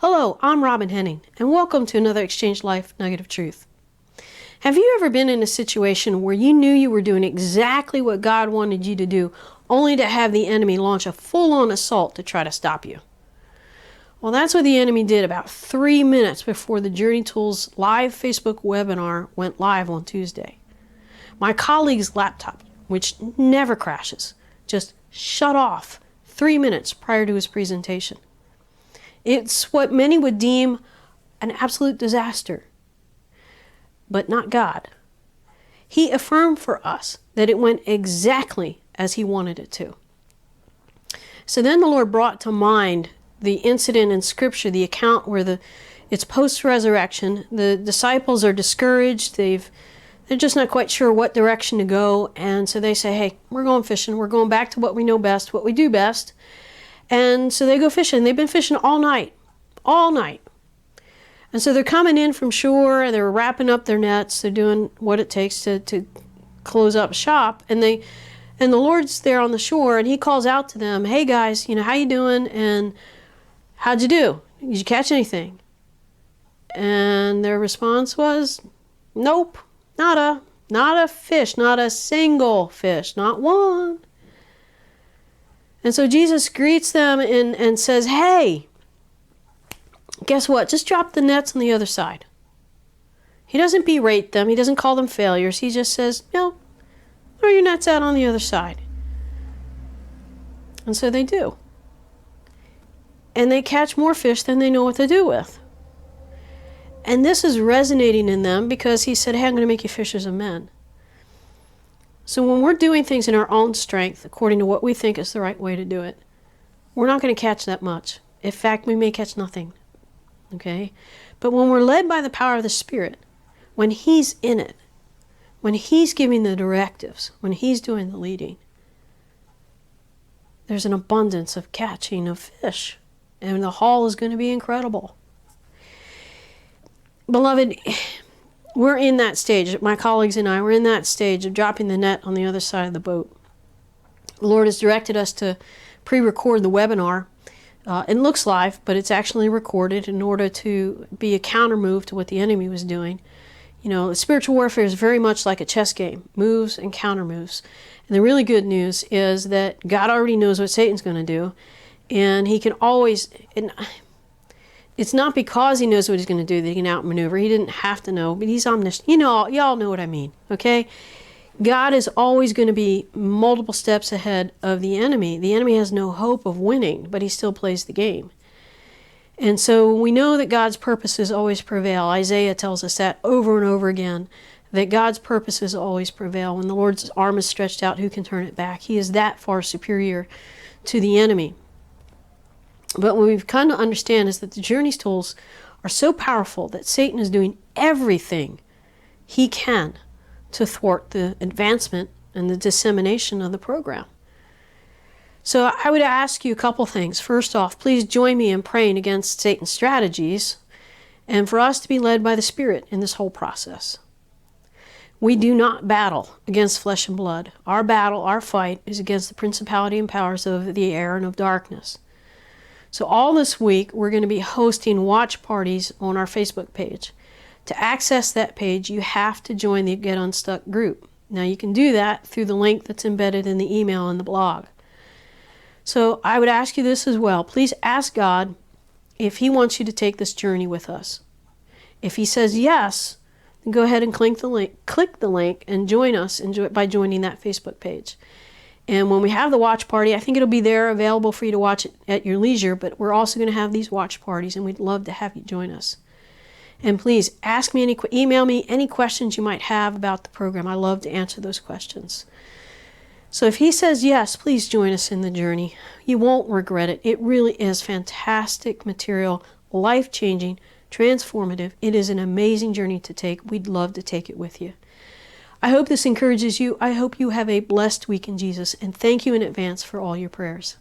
Hello, I'm Robin Henning, and welcome to another Exchange Life Nugget of Truth. Have you ever been in a situation where you knew you were doing exactly what God wanted you to do, only to have the enemy launch a full-on assault to try to stop you? Well, that's what the enemy did about 3 minutes before the Journey Tools live Facebook webinar went live on Tuesday. My colleague's laptop, which never crashes, just shut off 3 minutes prior to his presentation. It's what many would deem an absolute disaster, but not God. He affirmed for us that it went exactly as He wanted it to. So then the Lord brought to mind the incident in Scripture, the account where it's post-resurrection. The disciples are discouraged. They're just not quite sure what direction to go, and so they say, hey, we're going fishing. We're going back to what we know best, what we do best. And so they go fishing. They've been fishing all night. And so they're coming in from shore, and they're wrapping up their nets. They're doing what it takes to close up shop. And the Lord's there on the shore, and He calls out to them, hey guys, how you doing? And how'd you do? Did you catch anything? And their response was, nope, not a fish, not a single fish, not one. And so Jesus greets them and says, hey, guess what? Just drop the nets on the other side. He doesn't berate them. He doesn't call them failures. He just says, no, throw your nets out on the other side. And so they do. And they catch more fish than they know what to do with. And this is resonating in them because He said, hey, I'm going to make you fishers of men. So when we're doing things in our own strength, according to what we think is the right way to do it, we're not going to catch that much. In fact, we may catch nothing. Okay? But when we're led by the power of the Spirit, when He's in it, when He's giving the directives, when He's doing the leading, there's an abundance of catching of fish. And the haul is going to be incredible. Beloved, we're in that stage. My colleagues and I, we're in that stage of dropping the net on the other side of the boat. The Lord has directed us to pre-record the webinar. It looks live, but it's actually recorded in order to be a counter-move to what the enemy was doing. Spiritual warfare is very much like a chess game, moves and counter-moves. And the really good news is that God already knows what Satan's going to do, and he can always... It's not because he knows what he's going to do that he can outmaneuver. He didn't have to know, but he's omniscient. Y'all know what I mean, okay? God is always going to be multiple steps ahead of the enemy. The enemy has no hope of winning, but he still plays the game. And so we know that God's purposes always prevail. Isaiah tells us that over and over again, that God's purposes always prevail. When the Lord's arm is stretched out, who can turn it back? He is that far superior to the enemy. But what we've come to understand is that the Journey Tools are so powerful that Satan is doing everything he can to thwart the advancement and the dissemination of the program. So I would ask you a couple things. First off, please join me in praying against Satan's strategies and for us to be led by the Spirit in this whole process. We do not battle against flesh and blood. Our battle, our fight, is against the principality and powers of the air and of darkness. So all this week, we're going to be hosting watch parties on our Facebook page. To access that page, you have to join the Get Unstuck group. Now, you can do that through the link that's embedded in the email and the blog. So I would ask you this as well. Please ask God if He wants you to take this journey with us. If He says yes, then go ahead and click the link and join us by joining that Facebook page. And when we have the watch party, I think it'll be there available for you to watch it at your leisure, but we're also going to have these watch parties, and we'd love to have you join us. And please email me any questions you might have about the program. I love to answer those questions. So if He says yes, please join us in the journey. You won't regret it. It really is fantastic material, life-changing, transformative. It is an amazing journey to take. We'd love to take it with you. I hope this encourages you. I hope you have a blessed week in Jesus, and thank you in advance for all your prayers.